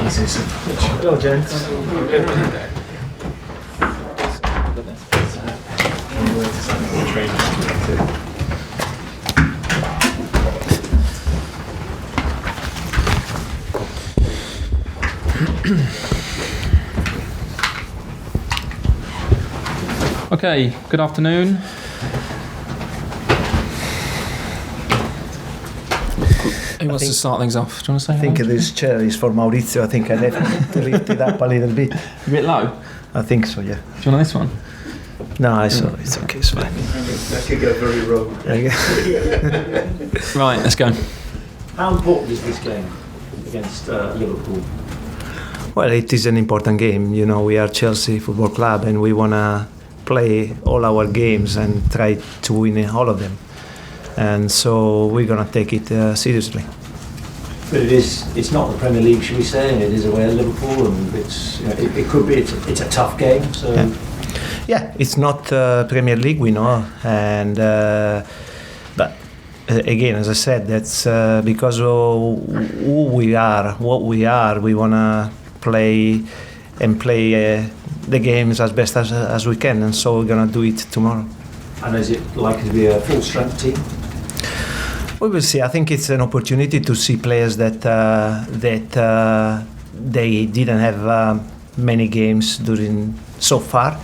easy. Hello, gents. Okay, good afternoon. Who wants to start things off? Do you want to say I think this chair is for Maurizio. I think I left to lift it up a little bit. A bit low? I think so, yeah. Do you want this one? No, it's okay, it's fine. That could go very wrong. Right, let's go. How important is this game against Liverpool? Well, it is an important game. You know, we are Chelsea Football Club and we want to play all our games and try to win all of them. And so we're going to take it seriously. But it's not the Premier League, should we say, and it is away at Liverpool, and it could be, it's a tough game. So yeah, it's not Premier League, we know, and but again, as I said, that's because of who we are, what we are. We want to play the games as best as we can, and so we're going to do it tomorrow. And is it likely to be a full-strength team? We will see. I think it's an opportunity to see players that they didn't have many games during so far.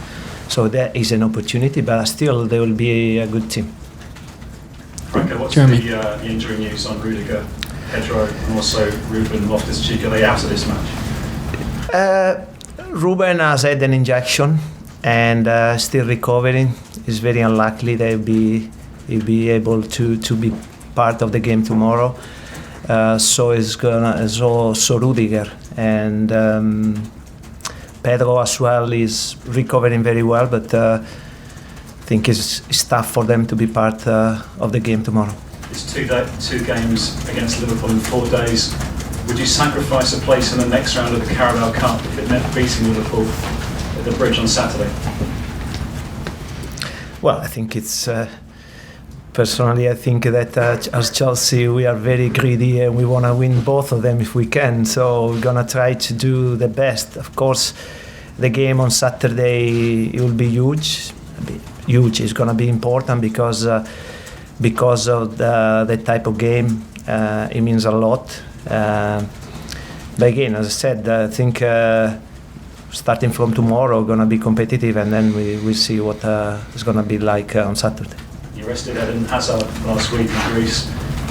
So that is an opportunity, but still they will be a good team. Franco, what's Jeremy. the injury news on Rudiger, Pedro, and also Ruben Loftus-Cheek? Are they out of this match? Ruben has had an injection and still recovering. It's very unlikely that he'll be able to be part of the game tomorrow. So Rudiger and Pedro as well is recovering very well, but I think it's tough for them to be part of the game tomorrow. It's two games against Liverpool in 4 days. Would you sacrifice a place in the next round of the Carabao Cup if it meant beating Liverpool at the Bridge on Saturday? Well, I think it's personally, I think that as Chelsea we are very greedy and we want to win both of them if we can. So we're gonna try to do the best. Of course, the game on Saturday it will be huge. Huge is gonna be important because of the type of game. It means a lot. But again, as I said, I think starting from tomorrow, we're gonna be competitive, and then we'll see what it's gonna be like on Saturday. You rested Eden Hazard last week in Greece.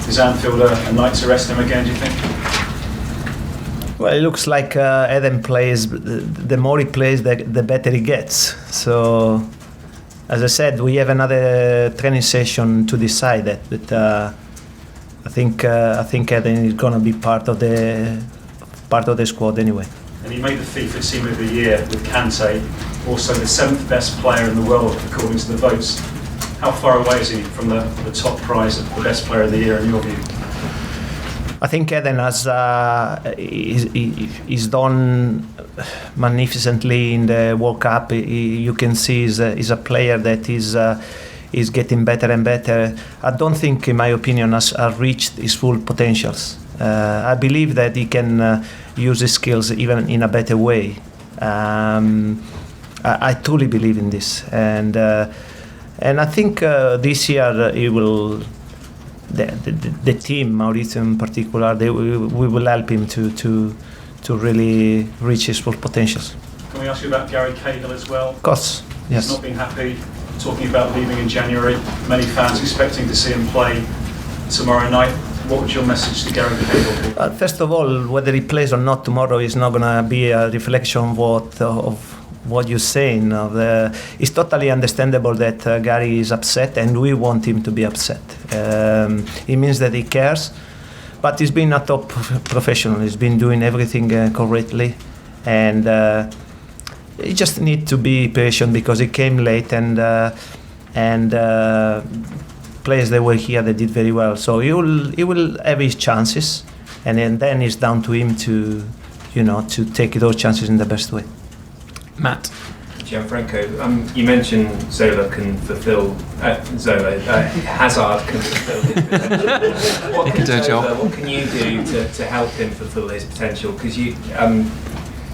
Is Anfield a night to rest him again, do you think? Well, it looks like Eden plays. The more he plays, the better he gets. So, as I said, we have another training session to decide that. But I think Eden is gonna be part of the squad anyway. And he made the FIFA Team of the Year with Kante, also the 7th best player in the world according to the votes. How far away is he from the top prize of the best player of the year in your view? I think Eden has he's done magnificently in the World Cup. You can see he's a player that is getting better and better. I don't think, in my opinion, has reached his full potentials. I believe that he can use his skills even in a better way. I truly believe in this, and I think this year he will. The team, Maurizio in particular, we will help him to really reach his full potentials. Can we ask you about Gary Cahill as well? Of course, yes. He's not been happy, talking about leaving in January. Many fans expecting to see him play tomorrow night. What would your message to Gary Cahill be? First of all, whether he plays or not tomorrow is not going to be a reflection of what you're saying. It's totally understandable that Gary is upset, and we want him to be upset. It means that he cares, but he's been a top professional. He's been doing everything correctly, and he just need to be patient because he came late, and players that were here that did very well. So he will have his chances, and then it's down to him to take those chances in the best way. Matt. Gianfranco, you mentioned Zola can fulfil Hazard can fulfil his potential. What can you do to help him fulfil his potential? Because you,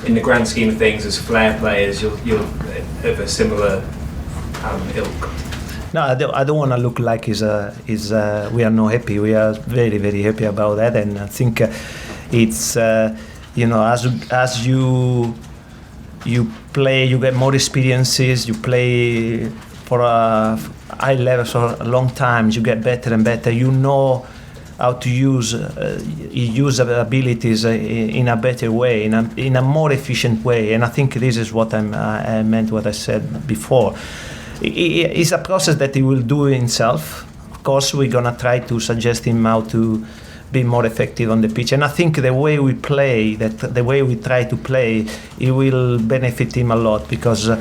in the grand scheme of things, as flair players, you're of a similar ilk. No, I don't want to look like we are not happy. We are very, very happy about that, and I think it's as you play, you get more experiences. You play for a high level for a long time. You get better and better. You know how to use abilities in a better way, in a more efficient way. And I think this is what I meant what I said before. It's a process that he will do himself. Of course, we're gonna try to suggest him how to be more effective on the pitch. And I think the way we play, the way we try to play, it will benefit him a lot, because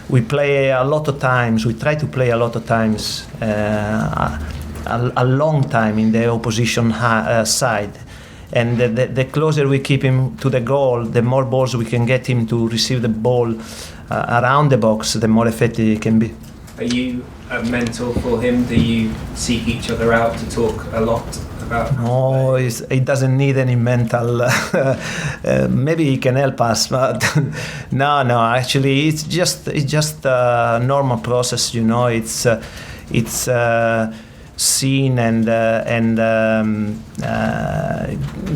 we play a lot of times. We try to play a lot of times, a long time in the opposition side. And the closer we keep him to the goal, the more balls we can get him to receive the ball around the box, the more effective he can be. Are you a mentor for him? Do you seek each other out to talk a lot about? No, he doesn't need any mental. Maybe he can help us, but no. Actually, it's just a normal process. It's seeing and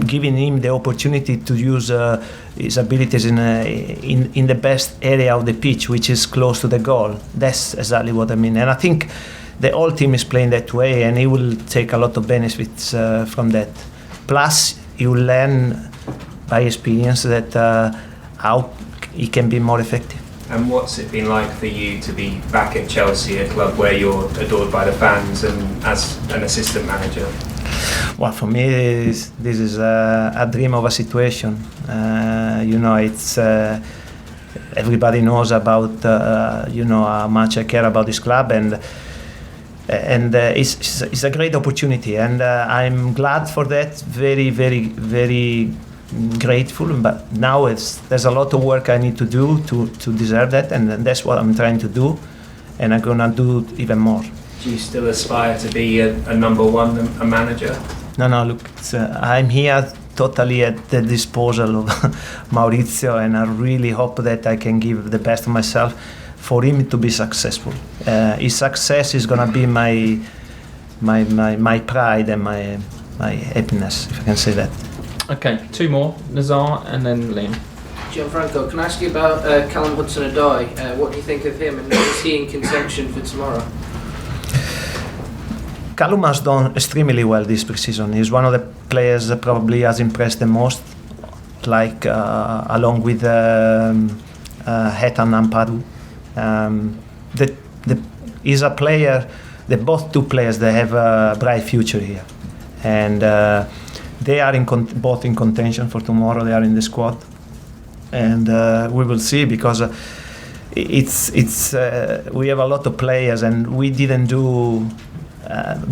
giving him the opportunity to use his abilities in the best area of the pitch, which is close to the goal. That's exactly what I mean. And I think the whole team is playing that way, and he will take a lot of benefits from that. Plus, he will learn by experience that how he can be more effective. And what's it been like for you to be back at Chelsea, a club where you're adored by the fans, and as an assistant manager? Well, for me, this is a dream of a situation. It's everybody knows about how much I care about this club, and it's a great opportunity, and I'm glad for that. Very, very, very grateful. But now there's a lot of work I need to do to deserve that, and that's what I'm trying to do, and I'm gonna do even more. Do you still aspire to be a number one, a manager? No, look, I'm here totally at the disposal of Maurizio, and I really hope that I can give the best of myself for him to be successful. His success is gonna be my pride and my happiness, if I can say that. Okay, two more, Nazar and then Liam. Gianfranco, can I ask you about Callum Hudson-Odoi? What do you think of him, and is he in contention for tomorrow? Callum has done extremely well this pre-season. He's one of the players that probably has impressed the most, along with Hetan Ampadu. He's a player, both two players, they have a bright future here. And they are both in contention for tomorrow. They are in the squad. And we will see, because we have a lot of players, and we didn't do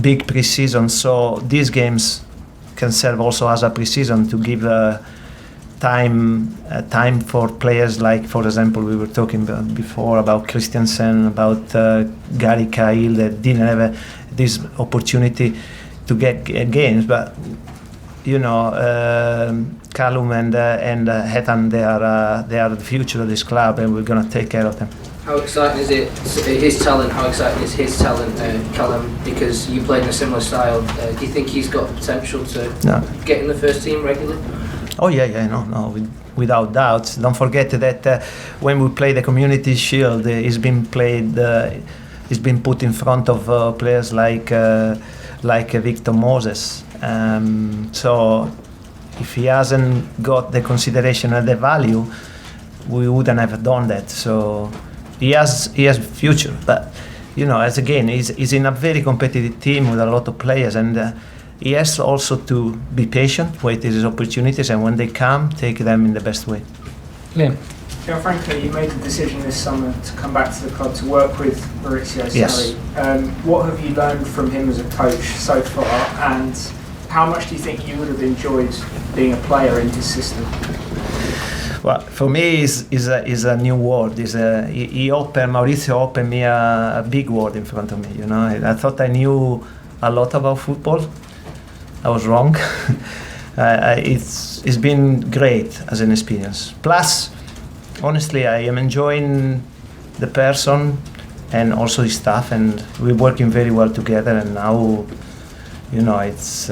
big pre-season, so these games can serve also as a pre-season to give time for players like, for example, we were talking before about Christensen, about Gary Cahill, that didn't have this opportunity to get games, but Callum and Hetan, they are the future of this club, and we're going to take care of them. How exciting is it, his talent, how exciting is his talent, Callum, because you played in a similar style? Do you think he's got the potential to get in the first team regularly? Oh yeah, no, without doubt. Don't forget that when we play the Community Shield, he's been put in front of players like Victor Moses. So if he hasn't got the consideration and the value, we wouldn't have done that. So he has future, but he's in a very competitive team with a lot of players, and he has also to be patient, wait his opportunities, and when they come, take them in the best way. Liam. Gianfranco, you made the decision this summer to come back to the club to work with Maurizio Sarri. Yes. What have you learned from him as a coach so far, and how much do you think you would have enjoyed being a player in his system? Well, for me, is a new world. Maurizio opened me a big world in front of me. You know, I thought I knew a lot about football. I was wrong. It's been great as an experience. Plus, honestly, I am enjoying the person and also the staff, and we're working very well together. And now, you know, it's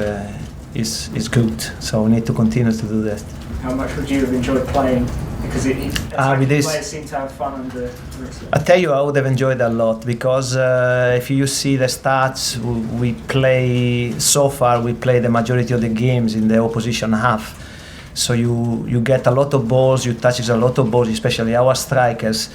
good. So we need to continue to do that. How much would you have enjoyed playing? Because with this, players seem to have fun under Maurizio. I tell you, I would have enjoyed a lot because if you see the stats, we play the majority of the games in the opposition half. So you get a lot of balls, you touch a lot of balls, especially our strikers.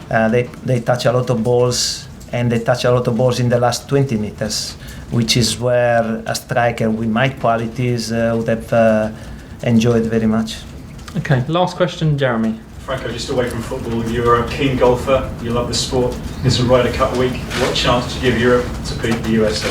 They touch a lot of balls, and they touch a lot of balls in the last 20 meters, which is where a striker with my qualities would have enjoyed very much. Okay, last question, Jeremy. Franco, just away from football, you're a keen golfer, you love the sport, it's a Ryder Cup week. What chance do you give Europe to beat the USA?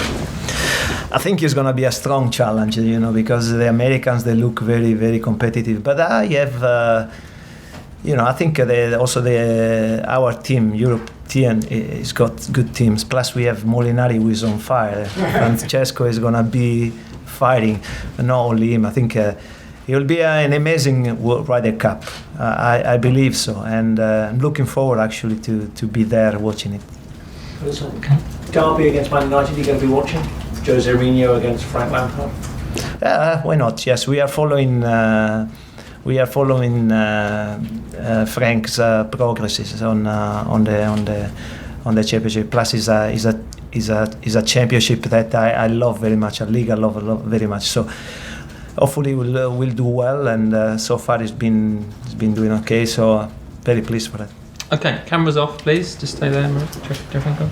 I think it's going to be a strong challenge, you know, because the Americans, they look very, very competitive. But I have, I think our team, European, has got good teams. Plus we have Molinari, who is on fire. Francesco is going to be fighting, not only him. I think it will be an amazing Ryder Cup. I believe so, and I'm looking forward actually to be there watching it. Okay. Derby against Man United, you're going to be watching? Jose Mourinho against Frank Lampard? Why not? Yes, we are following Frank's progresses on the championship. Plus, is a championship that I love very much. A league I love very much. So hopefully we'll do well. And so far it's been doing okay. So very pleased for that. Okay, cameras off, please. Just stay there, Gianfranco.